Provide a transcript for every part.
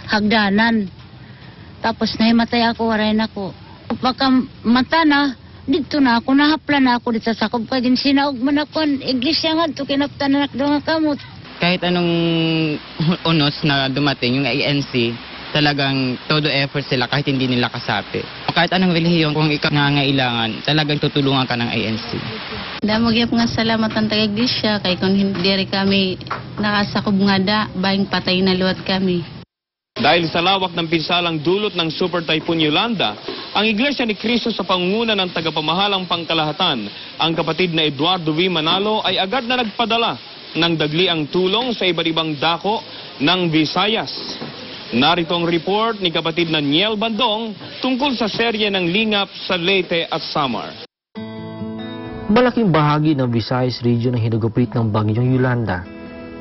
hagdanan. Tapos nahimatay ako, waray na ko. Pagka mata na, dito na ako, nahapla na ako dito sa sakob. Kaya sinaog man ako, iglesia nga ito, kinaptan na nakdo nga kamot. Kahit anong unos na dumating, yung ANC, talagang todo effort sila kahit hindi nila kasapi. Kahit anong relihiyon, kung ikaw nangangailangan, talagang tutulungan ka ng ANC. Damo gyud nga salamat ang taga-iglesia kay kung hindi rin kami nakasakob nga da, baing patay na luwat kami. Dahil sa lawak ng pinsalang dulot ng Super Typhoon Yolanda, ang Iglesia ni Cristo sa pangunguna ng tagapamahalang pangkalahatan, ang kapatid na Eduardo V. Manalo ay agad na nagpadala ng dagliang tulong sa iba't ibang dako ng Visayas. Narito ang report ni kapatid na Niel Bandong tungkol sa serye ng lingap sa Leyte at Samar. Malaking bahagi ng Visayas region ang hinugupit ng bagyong Yolanda.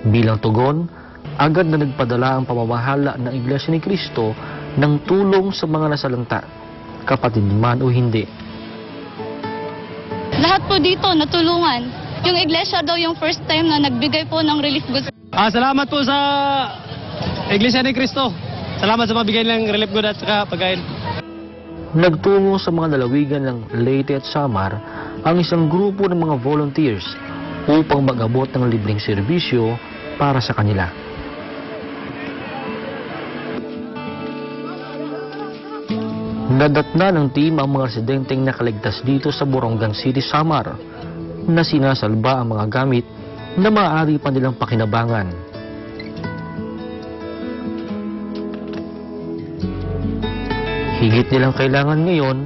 Bilang tugon, agad na nagpadala ang pamamahala ng Iglesia ni Cristo ng tulong sa mga nasalanta, kapatid man o hindi. Lahat po dito natulungan. Yung iglesia daw yung first time na nagbigay po ng relief goods. Salamat po sa Iglesia ni Cristo. Salamat sa mabigay ng relief goods at saka pagkain. Nagtungo sa mga lalawigan ng Leyte at Samar ang isang grupo ng mga volunteers upang mag-abot ng libreng serbisyo para sa kanila. Nadatna ng team ang mga residenteng nakaligtas dito sa Borongan City, Samar, na sinasalba ang mga gamit na maaari pa nilang pakinabangan. Higit nilang kailangan ngayon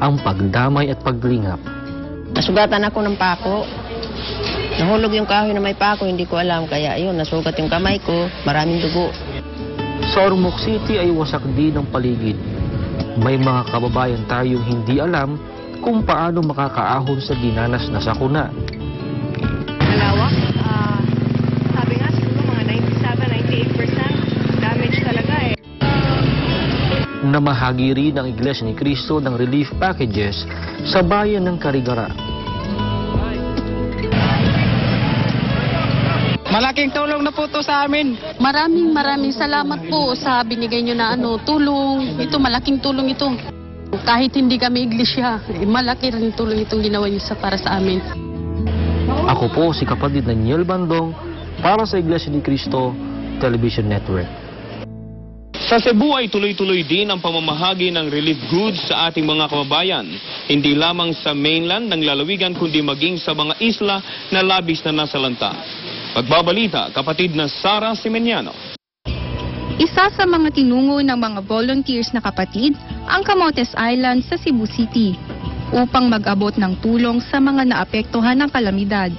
ang pagdamay at paglingap. Nasugatan ako ng pako. Nahulog yung kahoy na may pako, hindi ko alam. Kaya yun, nasugat yung kamay ko, maraming dugo. Sa Ormoc City ay wasak din ang paligid. May mga kababayan tayong hindi alam kung paano makakaahon sa dinanas na sakuna. Malawak. Sabi nga siguro mga 97-98% damage talaga eh. Namahagi rin ang Iglesia ni Cristo ng relief packages sa bayan ng Carigara. Malaking tulong na po ito sa amin. Maraming salamat po sa binigay nyo na tulong. Ito, malaking tulong ito. Kahit hindi kami iglesia, malaki rin tulong itong ginawa nyo para sa amin. Ako po si kapatid na Niel Bandong para sa Iglesia ni Cristo Television Network. Sa Cebu ay tuloy-tuloy din ang pamamahagi ng relief goods sa ating mga kababayan. Hindi lamang sa mainland ng lalawigan kundi maging sa mga isla na labis na nasalanta. Pagbabalita, kapatid na Sara Simeniano. Isa sa mga tinungo ng mga volunteers na kapatid ang Camotes Island sa Cebu City upang mag-abot ng tulong sa mga naapektuhan ng kalamidad.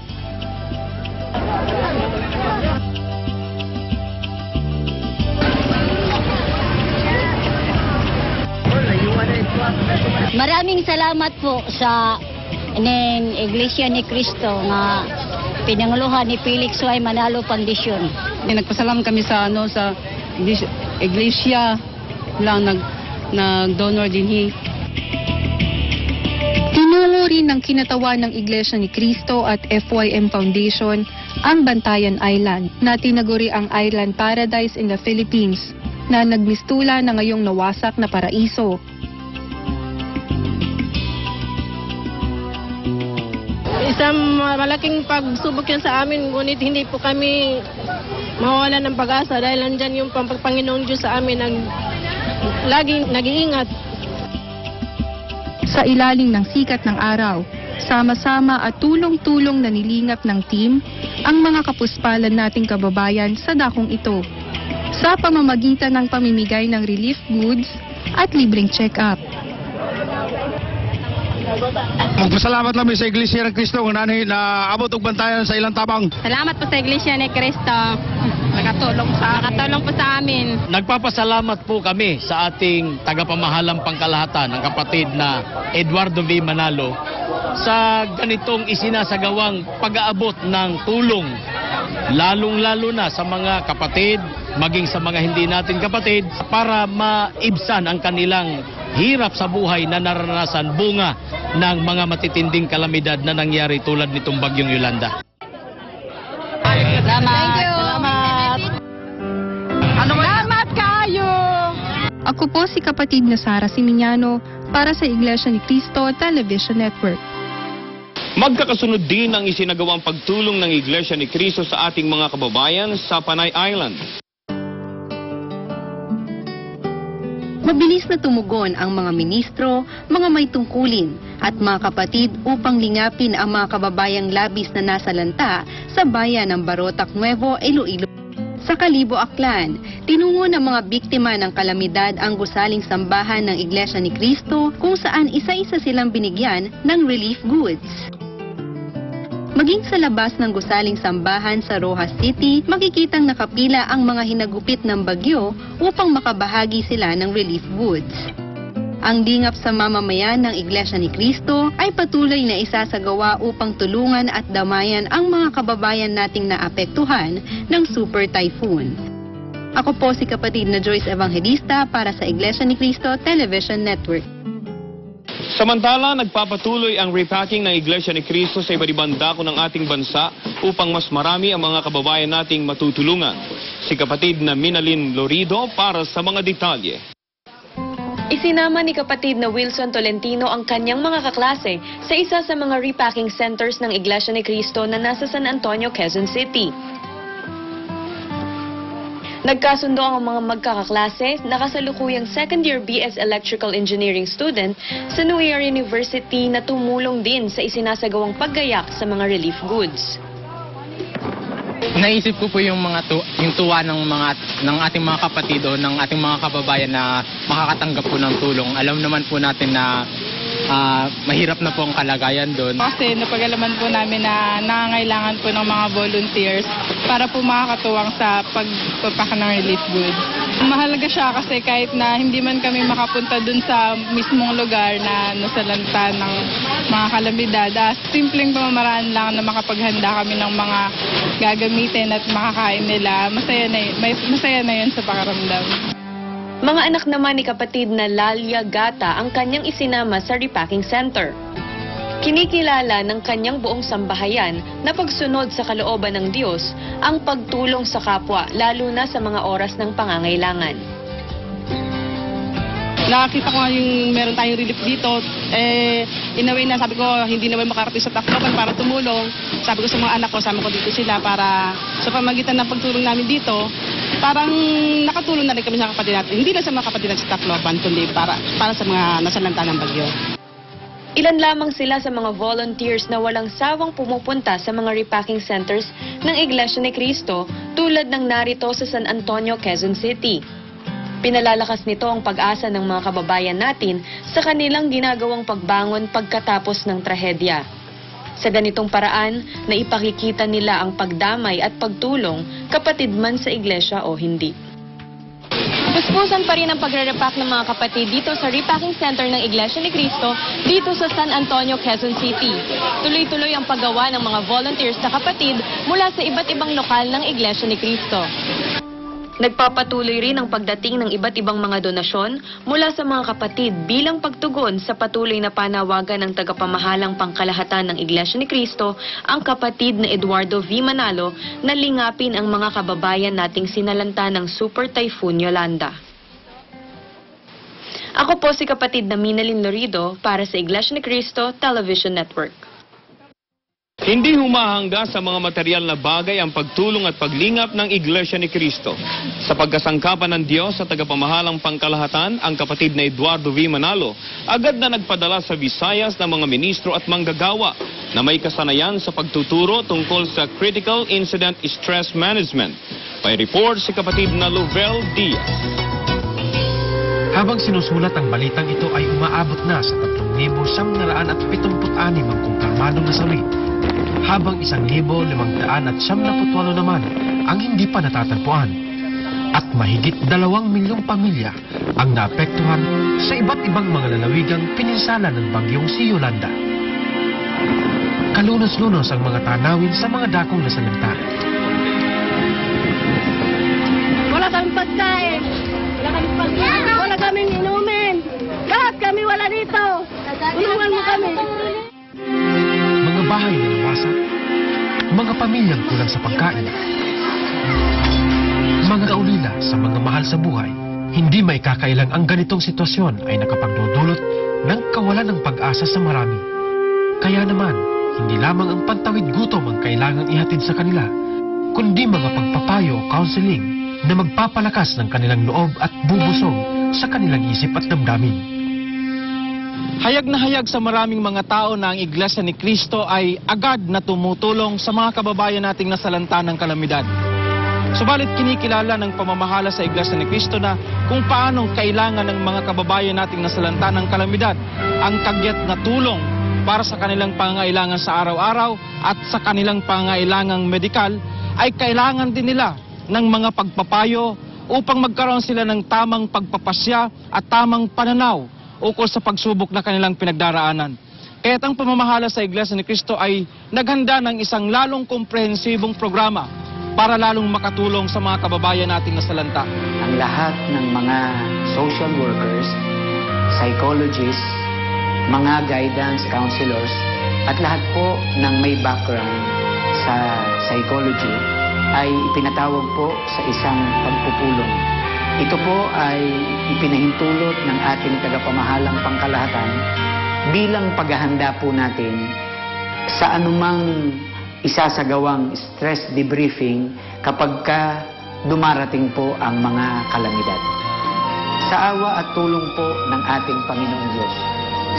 Maraming salamat po sa Iglesia ni Cristo na pinanguluhan ni Felix Y. Manalo Foundation. Nagpasalam kami sa iglesia lang nag-donor din. Tinungo rin ng kinatawan ng Iglesia ni Cristo at FYM Foundation ang Bantayan Island na tinaguri ang Island Paradise in the Philippines na nagmistula na ngayong nawasak na paraiso. Isang malaking pagsubok yan sa amin, ngunit hindi po kami mawawalan ng pag-asa dahil nandyan yung Panginoong Diyos sa amin laging nag-iingat. Sa ilalim ng sikat ng araw, sama-sama at tulong-tulong na nilingap ng team ang mga kapuspalan nating kababayan sa dakong ito sa pamamagitan ng pamimigay ng relief goods at libreng check-up. Magpasalamat namin sa Iglesia ni Cristo kung na abot og bantayan sa ilang tabang. Salamat po sa Iglesia ni Cristo. Nakatulong po sa amin. Nagpapasalamat po kami sa ating tagapamahalang pangkalahatan, ang kapatid na Eduardo V. Manalo, sa ganitong isinasagawang pag-aabot ng tulong, lalong-lalo na sa mga kapatid, maging sa mga hindi natin kapatid, para maibsan ang kanilang hirap sa buhay na naranasan bunga ng mga matitinding kalamidad na nangyari tulad nitong bagyong Yolanda. Salamat. Salamat kayo. Ako po si kapatid na Sara Simiñano para sa Iglesia ni Cristo Television Network. Magkakasunod din ang isinagawang pagtulong ng Iglesia ni Cristo sa ating mga kababayan sa Panay Island. Mabilis na tumugon ang mga ministro, mga may tungkulin at mga kapatid upang lingapin ang mga kababayang labis na nasalanta sa bayan ng Barotac Nuevo, Iloilo. Sa Kalibo, Aklan, tinungo ng mga biktima ng kalamidad ang gusaling sambahan ng Iglesia ni Cristo kung saan isa-isa silang binigyan ng relief goods. Maging sa labas ng gusaling sambahan sa Rojas City, makikitang nakapila ang mga hinagupit ng bagyo upang makabahagi sila ng relief goods. Ang lingap sa mamamayan ng Iglesia ni Cristo ay patuloy na isasagawa upang tulungan at damayan ang mga kababayan nating naapektuhan ng Super Typhoon. Ako po si kapatid na Joyce Evangelista para sa Iglesia ni Cristo Television Network. Samantala, nagpapatuloy ang repacking ng Iglesia ni Cristo sa iba't ibang dako ng ating bansa upang mas marami ang mga kababayan nating matutulungan. Si kapatid na Minalyn Lorido para sa mga detalye. Isinama ni kapatid na Wilson Tolentino ang kanyang mga kaklase sa isa sa mga repacking centers ng Iglesia ni Cristo na nasa San Antonio, Quezon City. Nagkasundo ang mga magkakaklase na kasalukuyang second-year BS Electrical Engineering student sa New Year University na tumulong din sa isinasagawang paggayak sa mga relief goods. Naisip ko po yung tuwa ng ating mga kapatid o ng ating mga kababayan na makakatanggap po ng tulong. Alam naman po natin na mahirap na po ang kalagayan doon. Kasi napag-alaman po namin na nangangailangan po ng mga volunteers para po makakatuwang sa pagpapak ng relief goods. Mahalaga siya kasi kahit na hindi man kami makapunta dun sa mismong lugar na nasalanta ng mga kalamidad, simpleng pamamaraan lang na makapaghanda kami ng mga gagamitin at makakain nila, masaya na yun sa pakiramdam. Mga anak naman ni kapatid na Lalia Gata ang kanyang isinama sa repacking center. Kinikilala ng kanyang buong sambahayan na pagsunod sa kalooban ng Diyos ang pagtulong sa kapwa, lalo na sa mga oras ng pangangailangan. Nakakita ko nga yung meron tayong relief dito, in a way na sabi ko hindi naman makarating sa Tacloban para tumulong. Sabi ko sa mga anak ko, sama ko dito sila para sa pamagitan ng pagtulong namin dito, parang nakatulong na rin kami sa kapatid natin. Hindi lang sa mga kapatid natin sa Tacloban, kundi para sa mga nasalanta ng bagyo. Ilan lamang sila sa mga volunteers na walang sawang pumupunta sa mga repacking centers ng Iglesia ni Cristo tulad ng narito sa San Antonio, Quezon City. Pinalalakas nito ang pag-asa ng mga kababayan natin sa kanilang ginagawang pagbangon pagkatapos ng trahedya. Sa ganitong paraan, naipakikita nila ang pagdamay at pagtulong, kapatid man sa iglesia o hindi. Puspusan pa rin ang pagre-repack ng mga kapatid dito sa repacking center ng Iglesia ni Cristo dito sa San Antonio, Quezon City. Tuloy-tuloy ang paggawa ng mga volunteers na kapatid mula sa iba't ibang lokal ng Iglesia ni Cristo. Nagpapatuloy rin ang pagdating ng iba't ibang mga donasyon mula sa mga kapatid bilang pagtugon sa patuloy na panawagan ng tagapamahalang pangkalahatan ng Iglesia ni Cristo, ang kapatid na Eduardo V. Manalo, na lingapin ang mga kababayan nating sinalanta ng Super Typhoon Yolanda. Ako po si kapatid na Minalyn Lorido para sa Iglesia ni Cristo Television Network. Hindi humahanga sa mga material na bagay ang pagtulong at paglingap ng Iglesia ni Cristo. Sa pagkasangkapan ng Diyos sa tagapamahalang pangkalahatan, ang kapatid na Eduardo V. Manalo agad na nagpadala sa Visayas ng mga ministro at manggagawa na may kasanayan sa pagtuturo tungkol sa Critical Incident Stress Management. May report si kapatid na Lovell Diaz. Habang sinusulat ang balitang ito ay umaabot na sa 3,976 ang kumpirmadong nasawi, habang 1,578 naman ang hindi pa natatagpuan. At mahigit 2 milyong pamilya ang naapektuhan sa iba't ibang mga lalawigang pininsala ng bagyong si Yolanda. Kalunos-lunos ang mga tanawin sa mga dakong nasalanta. Wala kaming pagkain. Wala kaming inumin. Lahat kami wala dito. Tulungan mo kami. Mga bahay na nawasak, mga pamilyang kulang sa pagkain, mga kaulila sa mga mahal sa buhay, Hindi maikakailang ang ganitong sitwasyon ay nakapagdudulot ng kawalan ng pag-asa sa marami. Kaya naman, hindi lamang ang pantawid gutom ang kailangang ihatid sa kanila, kundi mga pagpapayo o counseling na magpapalakas ng kanilang loob at bubusog sa kanilang isip at damdamin. Hayag na hayag sa maraming mga tao na ang Iglesia ni Cristo ay agad na tumutulong sa mga kababayan nating nasalanta ng kalamidad. Subalit kinikilala ng pamamahala sa Iglesia ni Cristo na kung paanong kailangan ng mga kababayan nating nasalanta ng kalamidad ang kagyat na tulong para sa kanilang pangangailangan sa araw-araw at sa kanilang pangangailangang medikal, ay kailangan din nila ng mga pagpapayo upang magkaroon sila ng tamang pagpapasya at tamang pananaw ukol sa pagsubok na kanilang pinagdaraanan. Kaya't ang pamamahala sa Iglesia ni Cristo ay naghanda ng isang lalong komprehensibong programa para lalong makatulong sa mga kababayan nating nasalanta. Ang lahat ng mga social workers, psychologists, mga guidance counselors, at lahat po ng may background sa psychology ay ipinatawag po sa isang pagpupulong. Ito po ay ipinahintulot ng ating tagapamahalang pangkalahatan bilang paghahanda po natin sa anumang isasagawang stress debriefing kapag dumarating po ang mga kalamidad. Sa awa at tulong po ng ating Panginoong Diyos,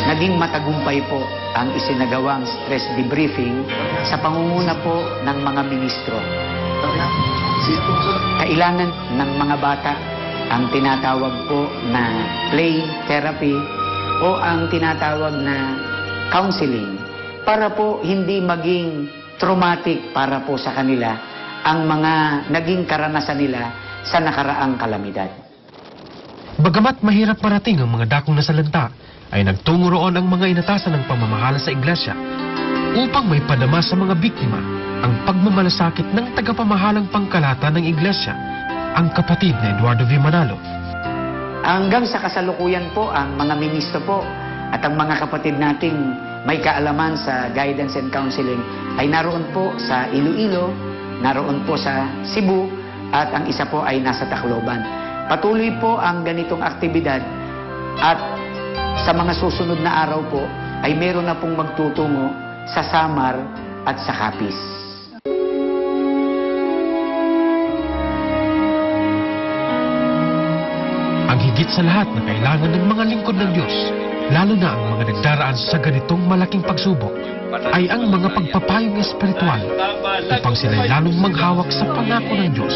naging matagumpay po ang isinagawang stress debriefing sa pangunguna po ng mga ministro. Kailangan ng mga bata ang tinatawag po na play therapy o ang tinatawag na counseling para po hindi maging traumatic para po sa kanila ang mga naging karanasan nila sa nakaraang kalamidad. Bagamat mahirap marating ang mga dakong nasalanta, ay nagtungo roon ang mga inatasan ng pamamahala sa iglesia upang may padama sa mga biktima ang pagmamalasakit ng tagapamahalang pangkalahatan ng iglesia, ang kapatid na Eduardo V. Manalo. Hanggang sa kasalukuyan po, ang mga ministro po at ang mga kapatid nating may kaalaman sa guidance and counseling ay naroon po sa Iloilo, naroon po sa Cebu, at ang isa po ay nasa Tacloban. Patuloy po ang ganitong aktibidad at sa mga susunod na araw po ay meron na pong magtutungo sa Samar at sa Capiz. Ang higit sa lahat na kailangan ng mga lingkod ng Diyos, lalo na ang mga nagdaraan sa ganitong malaking pagsubok, ay ang mga pagpapayong espiritual upang sila'y lalong maghawak sa pangako ng Diyos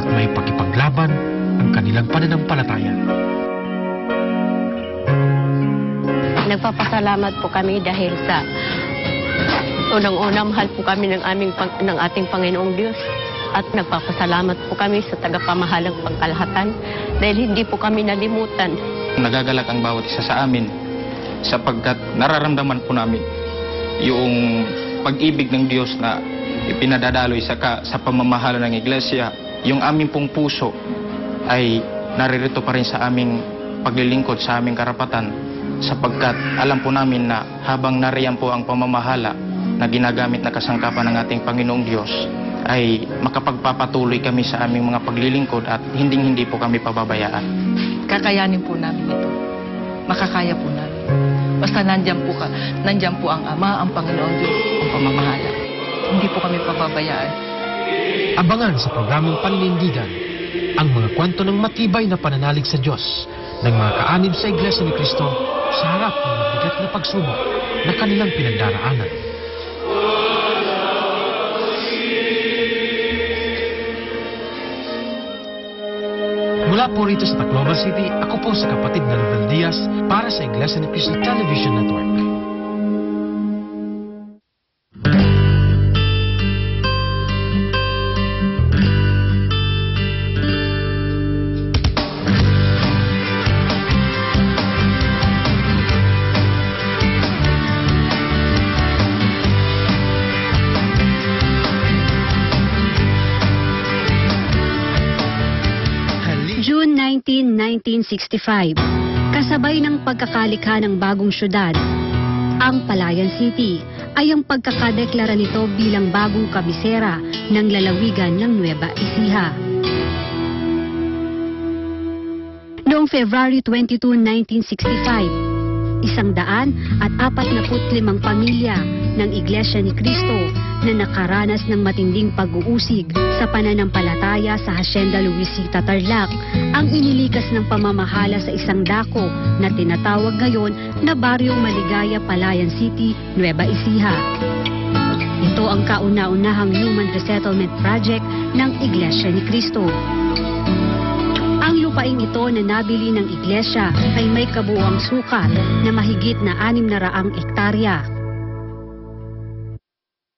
at may pakipaglaban ang kanilang pananampalataya. Nagpapasalamat po kami dahil sa unang-una mahal po kami ng ating Panginoong Diyos. At nagpapasalamat po kami sa tagapamahalang pangkalahatan dahil hindi po kami nalimutan. Nagagalak ang bawat isa sa amin sapagkat nararamdaman po namin yung pag-ibig ng Diyos na ipinadadaloy sa pamamahala ng iglesia. Yung aming pong puso ay naririto pa rin sa aming paglilingkod sa aming karapatan sapagkat alam po namin na habang nariyan po ang pamamahala na ginagamit na kasangkapan ng ating Panginoong Diyos, ay makapagpapatuloy kami sa aming mga paglilingkod at hindi po kami pababayaan. Kakayanin po namin ito. Makakaya po namin. Basta nandyan po ang Ama, ang Panginoon Diyos, ang pamamahala. Hindi po kami pababayaan. Abangan sa programang Paninindigan ang mga kwento ng matibay na pananalig sa Diyos ng mga kaanib sa Iglesia ni Cristo sa harap ng mabigat na pagsubok na kanilang pinagdaraanan. Mula po rito sa Tacloban City, ako po si kapatid na Rodel Diaz para sa Iglesia ni Cristo Television Network. June 19, 1965, kasabay ng pagkakalikha ng bagong syudad, ang Palayan City ay ang pagkakadeklara nito bilang bagong kabisera ng lalawigan ng Nueva Ecija. Noong February 22, 1965, 145 pamilya ng Iglesia ni Cristo na nakaranas ng matinding pag-uusig sa pananampalataya sa Hacienda Luisita, Tarlac ang inilikas ng pamamahala sa isang dako na tinatawag ngayon na Baryong Maligaya, Palayan City, Nueva Ecija. Ito ang kauna-unahang human resettlement project ng Iglesia ni Cristo. Ang lupaing ito na nabili ng iglesia ay may kabuuang sukat na mahigit na 600 hektarya.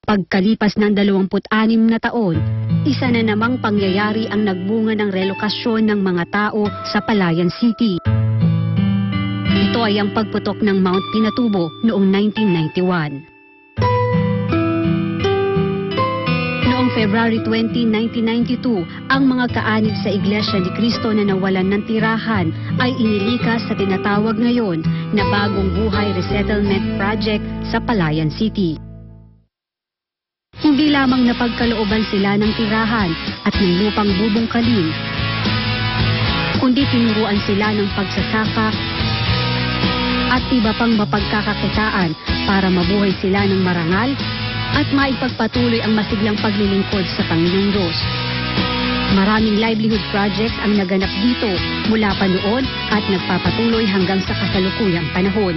Pagkalipas ng 26 na taon, isa na namang pangyayari ang nagbunga ng relokasyon ng mga tao sa Palayan City. Ito ay ang pagputok ng Mount Pinatubo noong 1991. Noong February 20, 1992, ang mga kaanib sa Iglesia ni Cristo na nawalan ng tirahan ay inilikas sa tinatawag ngayon na Bagong Buhay Resettlement Project sa Palayan City. Hindi lamang napagkalooban sila ng tirahan at ng lupang bubungkalin, kundi tinuruan sila ng pagsasaka at iba pang mapagkakakitaan para mabuhay sila ng marangal at maipagpatuloy ang masiglang paglilingkod sa Panginoong Diyos. Maraming livelihood projects ang naganap dito mula pa noon at nagpapatuloy hanggang sa kasalukuyang panahon.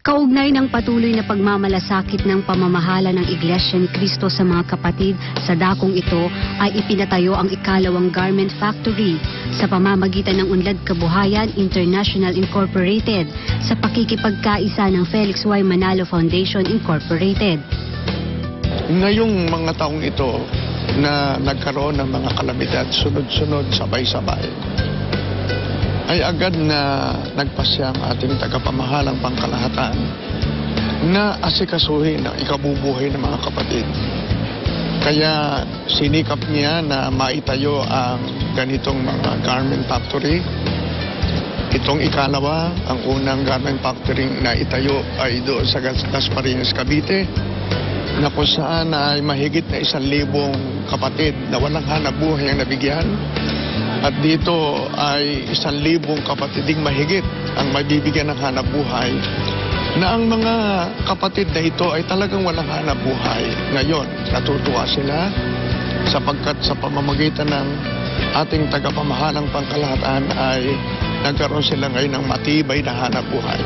Kaugnay ng patuloy na pagmamalasakit ng pamamahala ng Iglesia ni Cristo sa mga kapatid sa dakong ito ay ipinatayo ang ikalawang garment factory sa pamamagitan ng Unlad Kabuhayan International Incorporated sa pakikipagkaisa ng Felix Y. Manalo Foundation Incorporated. Ngayong mga taong ito na nagkaroon ng mga kalamidad sunod-sunod sabay-sabay, ay agad na nagpasya ang ating tagapamahalang pangkalahatan na asikasuhin ang ikabubuhay ng mga kapatid. Kaya sinikap niya na maitayo ang ganitong mga garment factory. Itong ikalawa, ang unang garment factory na itayo ay doon sa Gasparines, Cavite, na kung saan ay mahigit na 1,000 kapatid na walang hanap buhay ang nabigyan. At dito ay 1,000 kapatid ding mahigit ang mabibigyan ng hanap buhay, na ang mga kapatid na ito ay talagang walang hanap buhay. Ngayon, natutuwa sila sapagkat sa pamamagitan ng ating tagapamahalang pangkalahatan ay nagkaroon sila ngayon ng matibay na hanap buhay.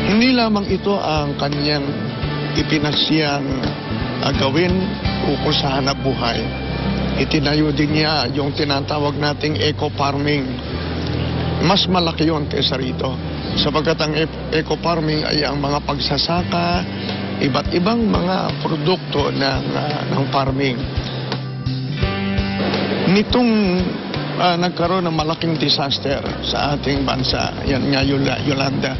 Hindi lamang ito ang kanyang ipinasyang gawin ukol sa hanap buhay. Itinayo din niya yung tinatawag nating eco-farming. Mas malaki yun kaysa rito. Sapagkat ang eco-farming ay ang mga pagsasaka, iba't ibang mga produkto ng farming. Nitong nagkaroon ng malaking disaster sa ating bansa, yan nga Yolanda,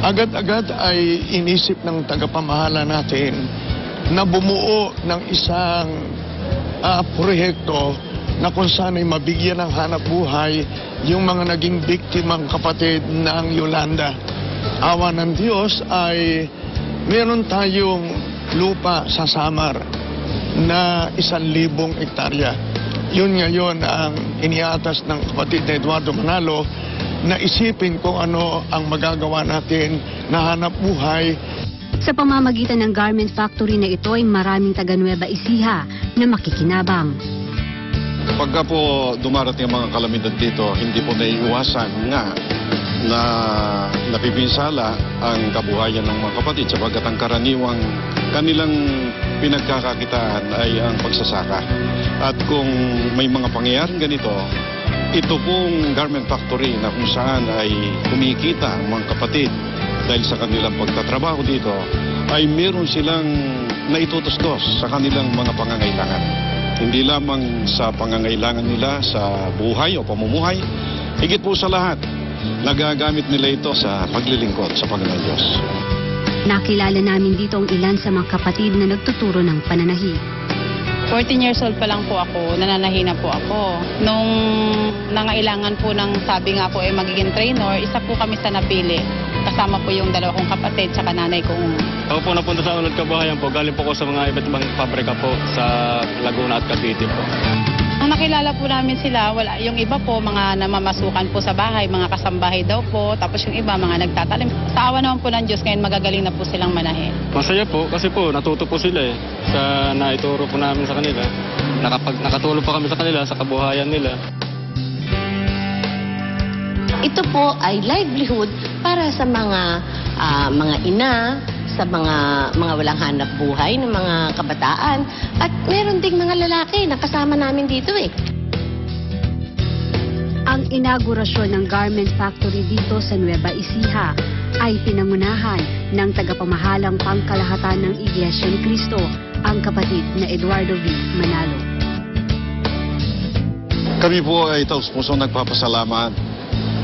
agad-agad ay inisip ng tagapamahala natin na bumuo ng isang proyekto na kung saan ay mabigyan ng hanap buhay yung mga naging biktimang kapatid ng Yolanda. Awa ng Diyos ay meron tayong lupa sa Samar na 1,000 hektarya. Yun ngayon ang iniatas ng kapatid na Eduardo Manalo na isipin kung ano ang magagawa natin na hanap buhay. Sa pamamagitan ng garment factory na ito ay maraming taga Nueva Ecija na makikinabang. Pagka po dumarating ang mga kalamidad dito, hindi po naiiwasan nga na napipinsala ang kabuhayan ng mga kapatid sapagkat ang karaniwang kanilang pinagkakakitaan ay ang pagsasaka. At kung may mga pangyayaring ganito, ito pong garment factory na kung saan ay kumikita ang mga kapatid dahil sa kanilang pagtatrabaho dito, ay meron silang naitutustos sa kanilang mga pangangailangan. Hindi lamang sa pangangailangan nila sa buhay o pamumuhay, higit po sa lahat, nagagamit nila ito sa paglilingkod sa Panginoon Diyos. Nakilala namin dito ang ilan sa mga kapatid na nagtuturo ng pananahi. 14 years old pa lang po ako, nananahi na po ako. Nung nangailangan po ng sabi nga po ay magiging trainer, isa po kami sa napili. Kasama po yung 2 kong kapatid sa nanay kong. Ako po napunta sa Unlad Kabuhayan po. Galing po ko sa mga iba't ibang pabrika po sa Laguna at Cavite po. Nung nakilala po namin sila, yung iba po, mga namamasukan po sa bahay, mga kasambahay daw po, tapos yung iba, mga nagtatalim. Sa awa naman po ng Diyos, ngayon magagaling na po silang manahin. Masaya po kasi po natuto po sila sa naituro po namin sa kanila. Nakatulong po kami sa kanila sa kabuhayan nila. Ito po ay livelihood para sa mga ina, sa mga walang hanap buhay ng mga kabataan. At meron ding mga lalaki na kasama namin dito Ang inaugurasyon ng garment factory dito sa Nueva Ecija ay pinangunahan ng tagapamahalang pangkalahatan ng Iglesia ni Cristo, ang kapatid na Eduardo V. Manalo. Kami po ay taus-pusong nagpapasalamat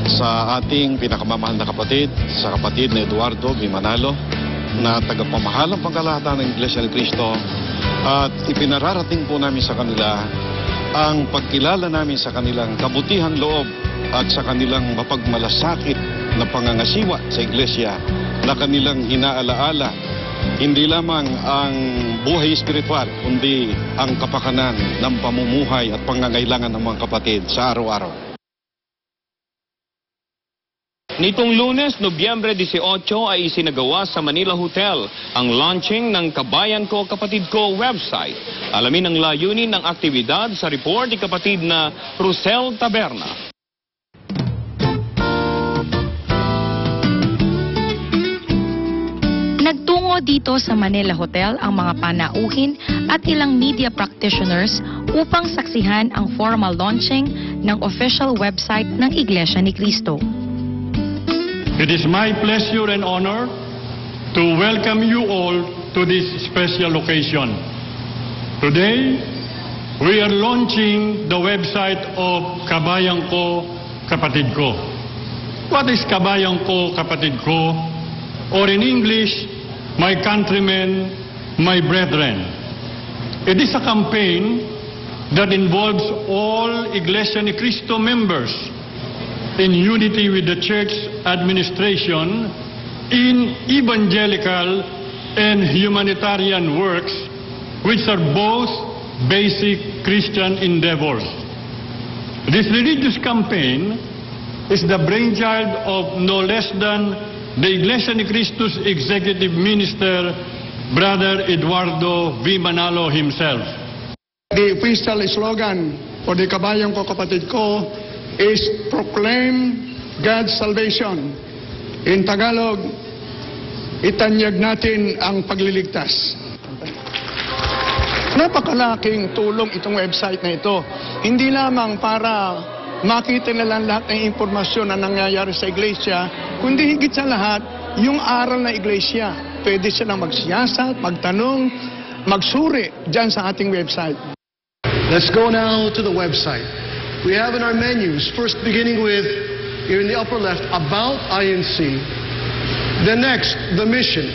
sa ating pinakamamahal na kapatid, sa kapatid na Eduardo V. Manalo, na tagapamahalang pangkalahatan ng Iglesia ni Cristo, at ipinararating po namin sa kanila ang pagkilala namin sa kanilang kabutihan loob at sa kanilang mapagmalasakit na pangangasiwa sa Iglesia na kanilang hinaalaala, hindi lamang ang buhay espiritual, kundi ang kapakanan ng pamumuhay at pangangailangan ng mga kapatid sa araw-araw. Nitong Lunes, Nobyembre 18 ay isinagawa sa Manila Hotel ang launching ng Kabayan Ko Kapatid Ko website. Alamin ang layunin ng aktibidad sa report ni kapatid na Rusel Taberna. Nagtungo dito sa Manila Hotel ang mga panauhin at ilang media practitioners upang saksihan ang formal launching ng official website ng Iglesia ni Cristo. It is my pleasure and honor to welcome you all to this special occasion. Today, we are launching the website of Kabayan Ko Kapatid Ko. What is Kabayan Ko Kapatid Ko? Or in English, my countrymen, my brethren. It is a campaign that involves all Iglesia ni Cristo members in unity with the church administration in evangelical and humanitarian works, which are both basic Christian endeavors. This religious campaign is the brainchild of no less than the Iglesia ni Cristo's executive minister, Brother Eduardo V. Manalo himself. The official slogan for the Kabayan Ko Kapatid Ko is proclaim God's salvation. In Tagalog, itanyag natin ang pagliligtas. Napakalaking tulong itong website na ito. Hindi lamang para makita nilang lahat ng impormasyon na nangyayari sa iglesia, kundi higit sa lahat, yung aral na iglesia. Pwede silang magsiyasat, magtanong, magsuri dyan sa ating website. Let's go now to the website. We have in our menus, first beginning with, here in the upper left, About INC. The next, the mission,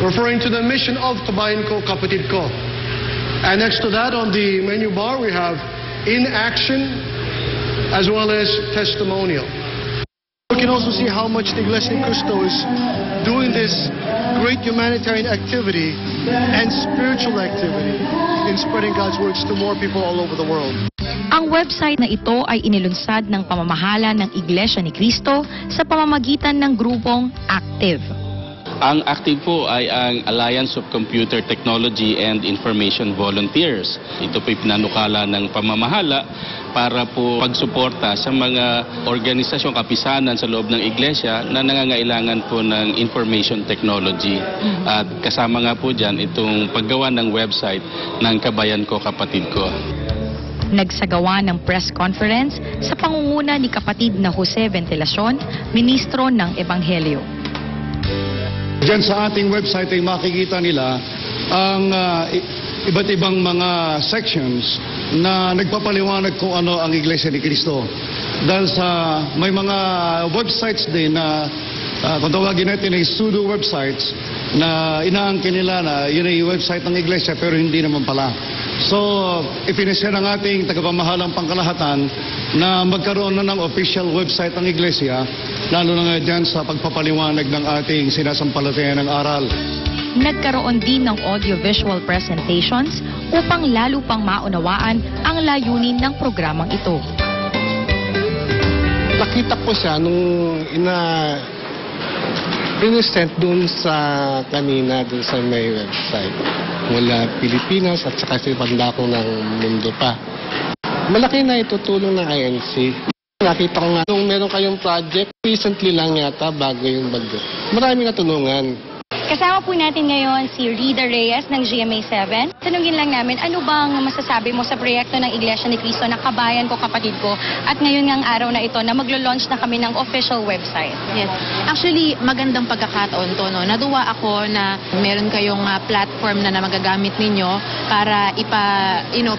referring to the mission of Kabayan Ko Kapatid Ko. And next to that, on the menu bar, we have In Action, as well as Testimonial. We can also see how much the Iglesia ni Cristo is doing this great humanitarian activity and spiritual activity in spreading God's words to more people all over the world. Ang website na ito ay inilunsad ng pamamahala ng Iglesia ni Cristo sa pamamagitan ng grupong Active. Ang Active po ay ang Alliance of Computer Technology and Information Volunteers. Ito po ay pinanukala ng pamamahala para po pagsuporta sa mga organisasyong kapisanan sa loob ng iglesia na nangangailangan po ng information technology. At kasama nga po dyan itong paggawa ng website ng Kabayan Ko Kapatid Ko. Nagsagawa ng press conference sa pangunguna ni kapatid na Jose Ventilacion, ministro ng Ebanghelyo. Diyan sa ating website ay makikita nila ang iba't ibang mga sections na nagpapaliwanag kung ano ang Iglesia ni Cristo. Dahil sa may mga websites din na kung tawagin natin ay pseudo websites na inaangkin nila na yun ay website ng Iglesia pero hindi naman pala. So, ipinisya ng ating tagapamahalang pangkalahatan na magkaroon na ng official website ng Iglesia, lalo na nga dyan sa pagpapaliwanag ng ating sinasampalatayan ng aral. nagkaroon din ng audiovisual presentations upang lalo pang maunawaan ang layunin ng programang ito. Nakita ko siya nung present doon sa kanina, doon sa may website. Mula Pilipinas at saka sa ibang dako ng mundo pa. Malaki na itutulong ng INC. Nakita ko nga nung meron kayong project, recently lang yata bago yung bagyo. Marami natulungan. Kasama po natin ngayon si Rida Reyes ng GMA7. Tanungin lang namin, ano bang masasabi mo sa proyekto ng Iglesia ni Cristo na kabayan ko, kapatid ko, at ngayon ngang araw na ito na maglo-launch na kami ng official website? Yes. Actually, magandang pagkakataon to, no? Natuwa ako na meron kayong platform na magagamit ninyo para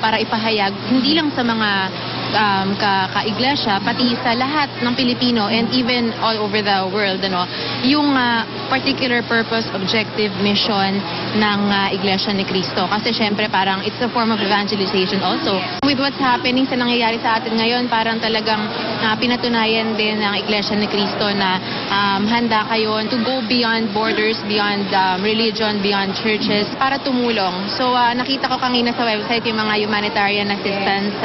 para ipahayag hindi lang sa mga ka-iglesia, pati sa lahat ng Pilipino and even all over the world, yung particular purpose, objective, mission ng Iglesia ni Cristo. Kasi syempre parang it's a form of evangelization also. With what's happening sa nangyayari sa atin ngayon, parang talagang pinatunayan din ng Iglesia ni Cristo na handa kayo to go beyond borders, beyond religion, beyond churches para tumulong. So nakita ko kanina sa website yung mga humanitarian assistance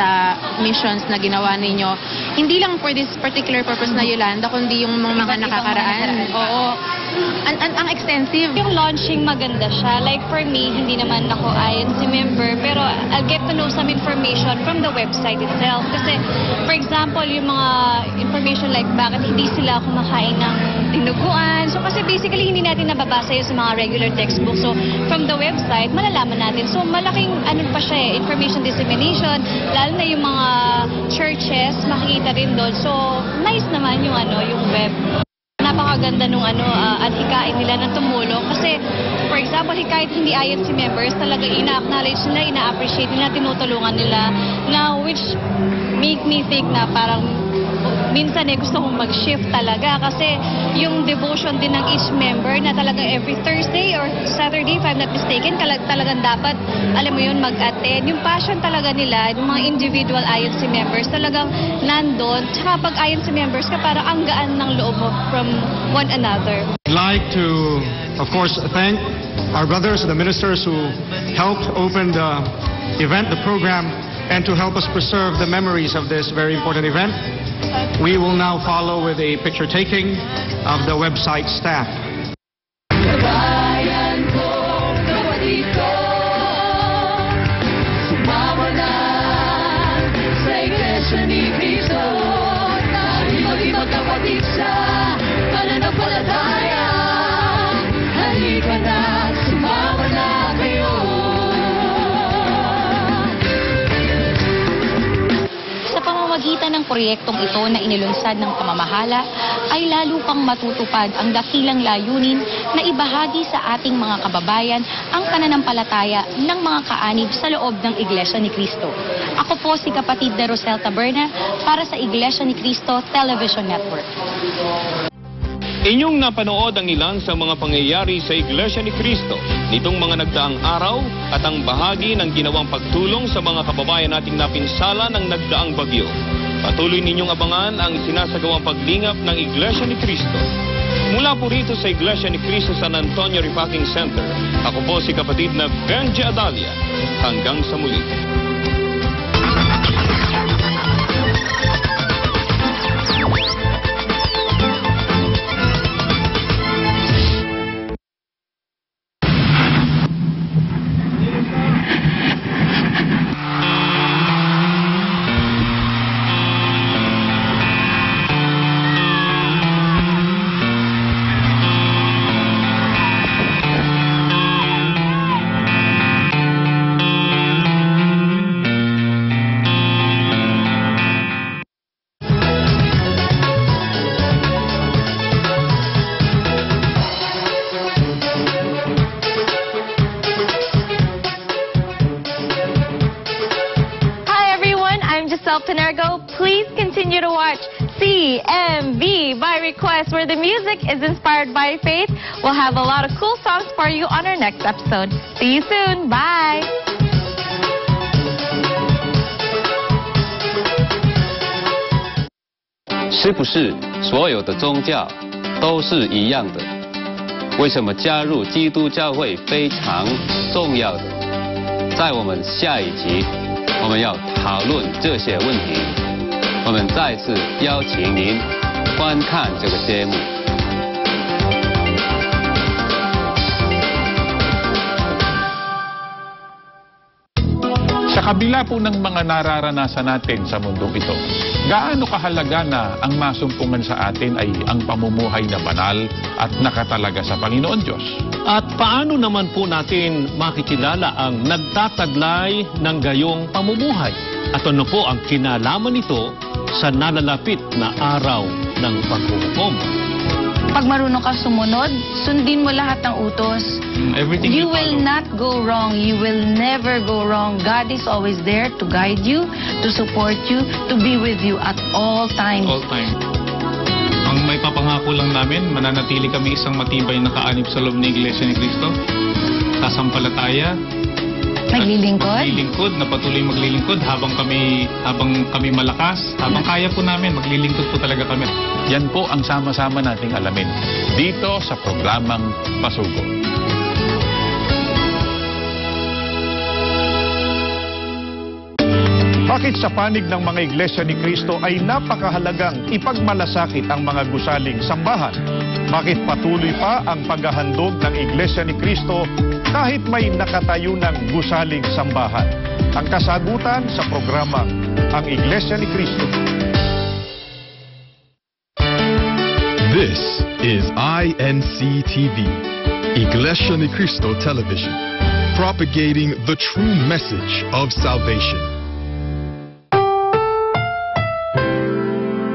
missions na ginawa ninyo. Hindi lang for this particular purpose na Yolanda, kundi yung mga nakakaraan. Oo. Ang extensive. Yung launching maganda siya. Like for me, hindi naman ako INC member, pero I'll get to know some information from the website itself. Kasi, for example, yung mga information like bakit hindi sila kumakain ng dinuguan. So kasi basically hindi natin nababasa yun sa mga regular textbook. So from the website, malalaman natin. So malaking pa siya information dissemination, lalo na yung mga churches, makikita rin doon. So nice naman yung yung web. Napakaganda nung at hikain nila na tumulong. Kasi, for example, kahit hindi INC members, talaga ina-acknowledge nila, ina-appreciate nila, tinutulungan nila, na which make me think na parang minsan gusto kong mag-shift talaga kasi yung devotion din ng each member na talagang every Thursday or Saturday, if I'm not mistaken, talagang dapat, alam mo yun, mag-attend. Yung passion talaga nila, yung mga individual INC members, talagang nandun. Tsaka pag INC members ka, parang ang gaan ng loob mo from one another. I'd like to, of course, thank our brothers, the ministers who helped open the event, the program, and to help us preserve the memories of this very important event. We will now follow with a picture taking of the website staff. Pamamagitan ng proyektong ito na inilunsad ng pamamahala ay lalo pang matutupad ang dakilang layunin na ibahagi sa ating mga kababayan ang pananampalataya ng mga kaanib sa loob ng Iglesia ni Cristo. Ako po si kapatid na Rosel Taberna para sa Iglesia ni Cristo Television Network. Inyong napanood ang ilan sa mga pangyayari sa Iglesia ni Cristo nitong mga nagdaang araw at ang bahagi ng ginawang pagtulong sa mga kababayan nating napinsala ng nagdaang bagyo. Patuloy ninyong abangan ang sinasagawang paglingap ng Iglesia ni Cristo. Mula po rito sa Iglesia ni Cristo San Antonio Repacking Center, ako po si kapatid na Benji Adalia. Hanggang sa muli. Please continue to watch CMB by request, where the music is inspired by faith. We'll have a lot of cool songs for you on our next episode. See you soon. Bye. 是不是所有的宗教都是一样的？为什么加入基督教会非常重要的？在我们下一集，我们要讨论这些问题。我们再次邀请您观看这个节目。 Sa kabila po ng mga nararanasan natin sa mundong ito, gaano kahalaga na ang masumpungan sa atin ay ang pamumuhay na banal at nakatalaga sa Panginoon Diyos? At paano naman po natin makikilala ang nagtataglay ng gayong pamumuhay? At ano po ang kinalaman nito sa nalalapit na araw ng paghuhukom? Pag marunong ka sumunod, sundin mo lahat ng utos. Everything You will not go wrong. You will never go wrong. God is always there to guide you, to support you, to be with you at all times. All time. Ang may papangako lang namin, mananatili kami isang matibay na kaanib sa loob ng Iglesia ni Cristo. Sasampalataya. Maglilingkod, na patuloy maglilingkod habang kami malakas, habang kaya po namin, maglilingkod po talaga kami. Yan po ang sama-sama nating alamin dito sa programang Pasugo. Bakit sa panig ng mga iglesia ni Cristo ay napakahalagang ipagmalasakit ang mga gusaling sambahan? Bakit patuloy pa ang paghahandog ng iglesia ni Cristo kahit may nakatayo ng gusaling sambahan? Ang kasagutan sa programang Ang Iglesia ni Cristo. This is INC TV, Iglesia ni Cristo Television, propagating the true message of salvation.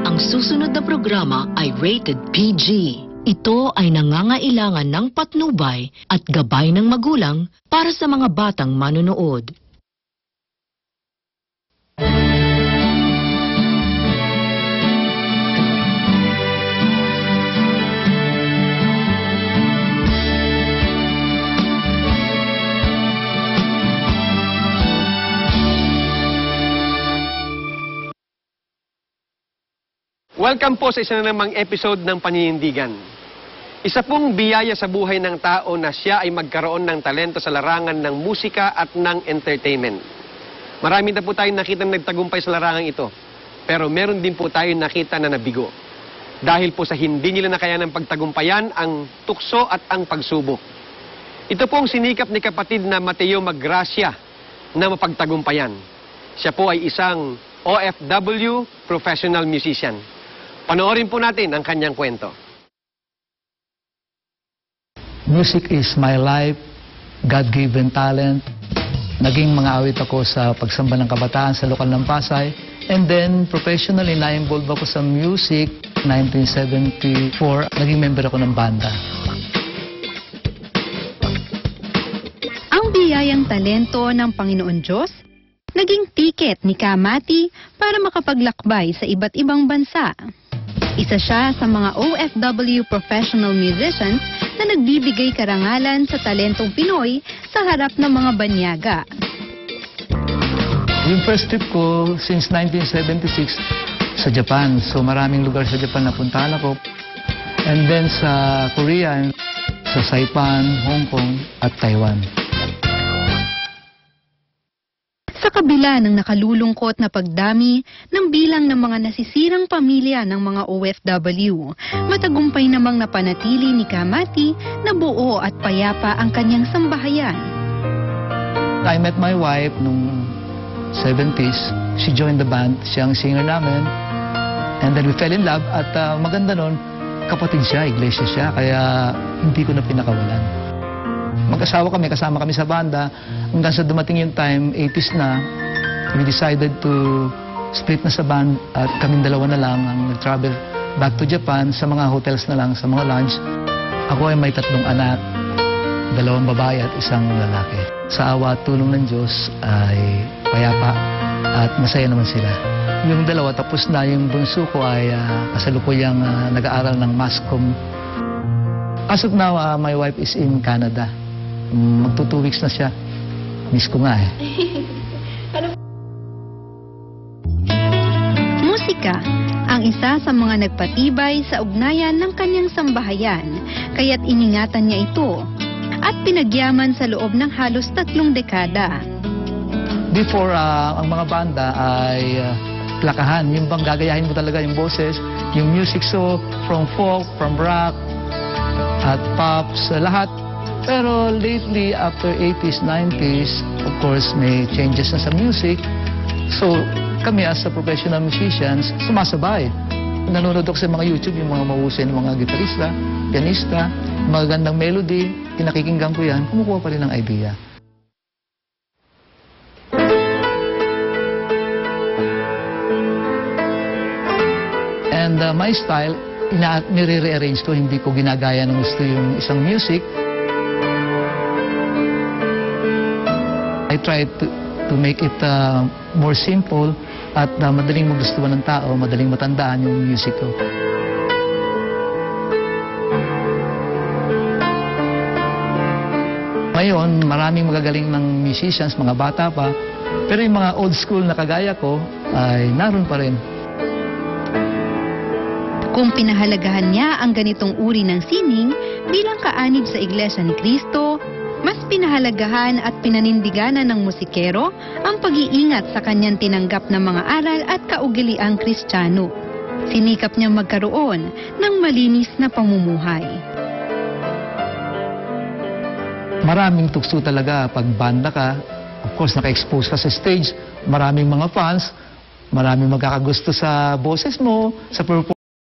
Ang susunod na programa ay rated PG. Ito ay nangangailangan ng patnubay at gabay ng magulang para sa mga batang manonood. Welcome po sa isa na namang episode ng Paninindigan. Isa pong biyaya sa buhay ng tao na siya ay magkaroon ng talento sa larangan ng musika at ng entertainment. Marami na po tayong nakita na nagtagumpay sa larangan ito. Pero meron din po tayong nakita na nabigo. Dahil po sa hindi nila nakayanang pagtagumpayan ang tukso at ang pagsubok. Ito pong sinikap ni kapatid na Mateo Maggracia na mapagtagumpayan. Siya po ay isang OFW professional musician. Panoorin po natin ang kanyang kwento. Music is my life, God-given talent. Naging mga awit ako sa pagsamba ng kabataan sa lokal ng Pasay. And then, professionally, na-involve ako sa music. 1974, naging member ako ng banda. Ang biyayang talento ng Panginoon Diyos, naging tiket ni Kamati para makapaglakbay sa iba't ibang bansa. Isa siya sa mga OFW professional musicians na nagbibigay karangalan sa talentong Pinoy sa harap ng mga banyaga. Yung first trip ko since 1976 sa Japan. So maraming lugar sa Japan na puntahan ako. And then sa Korea, sa Saipan, Hong Kong at Taiwan. Sa kabila ng nakalulungkot na pagdami ng bilang ng mga nasisirang pamilya ng mga OFW, matagumpay namang napanatili ni Kamati na buo at payapa ang kanyang sambahayan. I met my wife nung 70s. She joined the band. Siya ang singer namin. And then we fell in love at maganda nun, kapatid siya, iglesia siya, kaya hindi ko na pinakawalan. Mag-asawa kami, kasama kami sa banda. Hanggang sa dumating yung time, 80s na, we decided to split na sa band at kaming dalawa na lang ang nag-travel back to Japan sa mga hotels na lang, sa mga lounge. Ako ay may 3 anak, 2 babae at 1 lalaki. Sa awa at tulong ng Diyos ay payapa at masaya naman sila. Yung 2 tapos na, yung bunso ko ay kasalukuyang nag-aaral ng Masscom. As of now, my wife is in Canada. Magto 2 weeks na siya. Miss ko nga eh. Musika ang isa sa mga nagpatibay sa ugnayan ng kanyang sambahayan, kaya't iningatan niya ito at pinagyaman sa loob ng halos 3 dekada. Before, ang mga banda ay plakahan. Yung bang gagayahin mo talaga yung boses, yung music, so from folk, from rock, at pops, lahat. Pero lately, after 80s, 90s, of course, may changes na sa music. So, kami as a professional musicians, sumasabay. Nanonood ako sa mga YouTube, yung mga mahusay ng mga gitarista, pianista, magagandang melody, pinakikinggan ko yan, kumukuha pa rin ng idea. And my style, nire-rearrange ko, hindi ko ginagaya ng gusto yung isang music. I try to make it more simple at madaling magustuhan ng tao, madaling matandaan yung music ko. Ngayon, maraming magagaling ng musicians, mga bata pa, pero yung mga old school na kagaya ko ay naroon pa rin. Kung pinahalagahan niya ang ganitong uri ng sining bilang kaanib sa Iglesia ni Cristo, mas pinahalagahan at pinanindiganan ng musikero ang pag-iingat sa kanyang tinanggap na mga aral at kaugaliang Kristiyano. Sinikap niyang magkaroon ng malinis na pamumuhay. Maraming tukso talaga pag banda ka. Of course, naka-expose ka sa stage. Maraming mga fans. Maraming magkakagusto sa boses mo, sa performance.